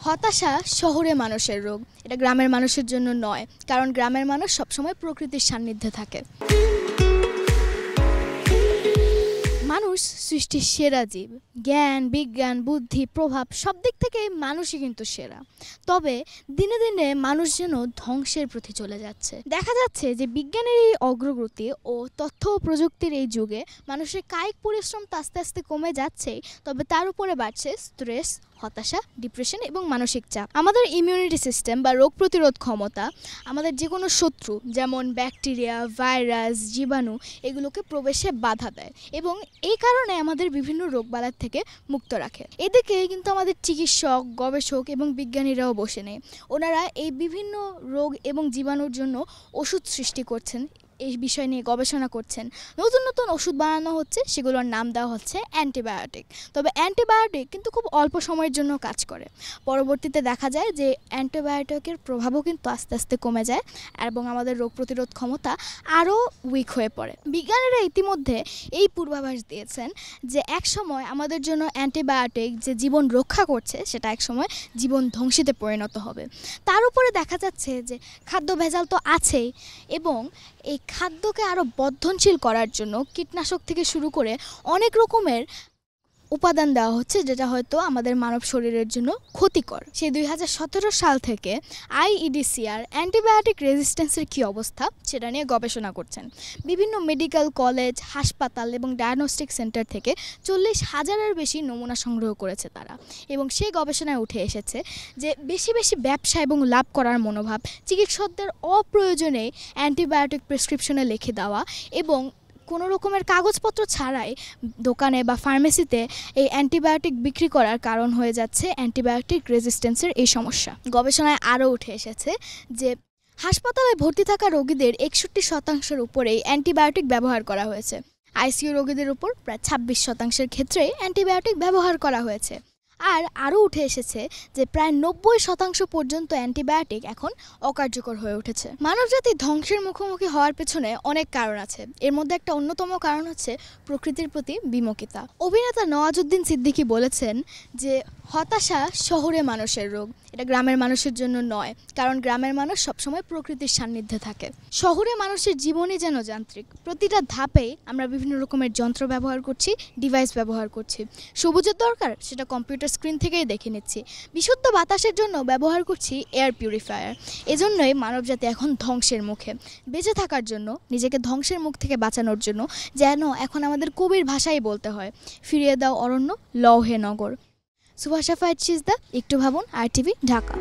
হতাশা শহরে মানুষের রোগ, এটা গ্রামের মানুষের জন্য নয়, কারণ গ্রামের মানুষ সবসময় প্রকৃতির সান্নিধ্যে থাকে। মানুষ সৃষ্টির সেরা জীব। জ্ঞান, বিজ্ঞান, বুদ্ধি, প্রভাব সব দিক থেকে মানুষই কিন্তু সেরা। তবে দিনে দিনে মানুষ যেন ধ্বংসের প্রতি চলে যাচ্ছে। দেখা যাচ্ছে যে বিজ্ঞানের এই অগ্রগতি ও তথ্য ও প্রযুক্তির এই যুগে মানুষের কায়িক পরিশ্রম তো আস্তে আস্তে কমে যাচ্ছেই, তবে তার উপরে বাড়ছে স্ট্রেস, হতাশা, ডিপ্রেশন এবং মানসিক চাপ। আমাদের ইমিউনিটি সিস্টেম বা রোগ প্রতিরোধ ক্ষমতা আমাদের যে কোনো শত্রু যেমন ব্যাকটেরিয়া, ভাইরাস, জীবাণু এগুলোকে প্রবেশে বাধা দেয় এবং এই কারণে আমাদের বিভিন্ন রোগবালাই থেকে মুক্ত রাখে। এদিকে কিন্তু আমাদের চিকিৎসক, গবেষক এবং বিজ্ঞানীরাও বসে নেই। ওনারা এই বিভিন্ন রোগ এবং জীবাণুর জন্য ওষুধ সৃষ্টি করছেন, এই বিষয় নিয়ে গবেষণা করছেন। নতুন নতুন ওষুধ বানানো হচ্ছে, সেগুলোর নাম দেওয়া হচ্ছে অ্যান্টিবায়োটিক। তবে অ্যান্টিবায়োটিক কিন্তু খুব অল্প সময়ের জন্য কাজ করে। পরবর্তীতে দেখা যায় যে অ্যান্টিবায়োটিকের প্রভাবও কিন্তু আস্তে আস্তে কমে যায় এবং আমাদের রোগ প্রতিরোধ ক্ষমতা আরও উইক হয়ে পড়ে। বিজ্ঞানীরা ইতিমধ্যে এই পূর্বাভাস দিয়েছেন যে একসময় আমাদের জন্য অ্যান্টিবায়োটিক যে জীবন রক্ষা করছে সেটা একসময় জীবন ধ্বংসীতে পরিণত হবে। তার উপরে দেখা যাচ্ছে যে খাদ্য ভেজাল তো আছেই এবং এই খাদ্যকে আরও বর্ধনশীল করার জন্য কীটনাশক থেকে শুরু করে অনেক রকমের উপাদান দেওয়া হচ্ছে, যেটা হয়তো আমাদের মানব শরীরের জন্য ক্ষতিকর। সেই 2017 সাল থেকে আইইডিসিআর অ্যান্টিবায়োটিক রেজিস্ট্যান্সের কী অবস্থা সেটা নিয়ে গবেষণা করছেন। বিভিন্ন মেডিকেল কলেজ, হাসপাতাল এবং ডায়াগনস্টিক সেন্টার থেকে 40,000-এর বেশি নমুনা সংগ্রহ করেছে তারা, এবং সেই গবেষণায় উঠে এসেছে যে বেশি বেশি ব্যবসা এবং লাভ করার মনোভাব, চিকিৎসকদের অপ্রয়োজনে অ্যান্টিবায়োটিক প্রেসক্রিপশনে লিখে দেওয়া এবং কোনো রকমের কাগজপত্র ছাড়াই দোকানে বা ফার্মেসিতে এই অ্যান্টিবায়োটিক বিক্রি করার কারণ হয়ে যাচ্ছে অ্যান্টিবায়োটিক রেজিস্ট্যান্সের এই সমস্যা। গবেষণায় আরও উঠে এসেছে যে হাসপাতালে ভর্তি থাকা রোগীদের 61% উপরেই অ্যান্টিবায়োটিক ব্যবহার করা হয়েছে। আইসিইউ রোগীদের উপর প্রায় 26% ক্ষেত্রেই অ্যান্টিবায়োটিক ব্যবহার করা হয়েছে। আর আরও উঠে এসেছে যে প্রায় 90% পর্যন্ত অ্যান্টিবায়োটিক এখন অকার্যকর হয়ে উঠেছে। মানবজাতি ধ্বংসের মুখোমুখি হওয়ার পেছনে অনেক কারণ আছে। এর মধ্যে একটা অন্যতম কারণ হচ্ছে প্রকৃতির প্রতি বিমুখিতা। অভিনেতা নওয়াজুদ্দিন সিদ্দিকী বলেছেন যে হতাশা শহরে মানুষের রোগ, এটা গ্রামের মানুষের জন্য নয়, কারণ গ্রামের মানুষ সবসময় প্রকৃতির সান্নিধ্যে থাকে। শহরে মানুষের জীবনই যেন যান্ত্রিক। প্রতিটা ধাপেই আমরা বিভিন্ন রকমের যন্ত্র ব্যবহার করছি, ডিভাইস ব্যবহার করছি। সবুজের দরকার, সেটা কম্পিউটার স্ক্রিন থেকেই দেখে নিচ্ছি। বিশুদ্ধ বাতাসের জন্য ব্যবহার করছি এয়ার পিউরিফায়ার। এজন্যই মানবজাতি এখন ধ্বংসের মুখে। বেঁচে থাকার জন্য, নিজেকে ধ্বংসের মুখ থেকে বাঁচানোর জন্য যেন এখন আমাদের কবির ভাষাই বলতে হয়, ফিরিয়ে দাও অরণ্য, লও হে নগর। সুভাষ সাফায়েত সিজদা, একটু ভাবুন, RTV, ঢাকা।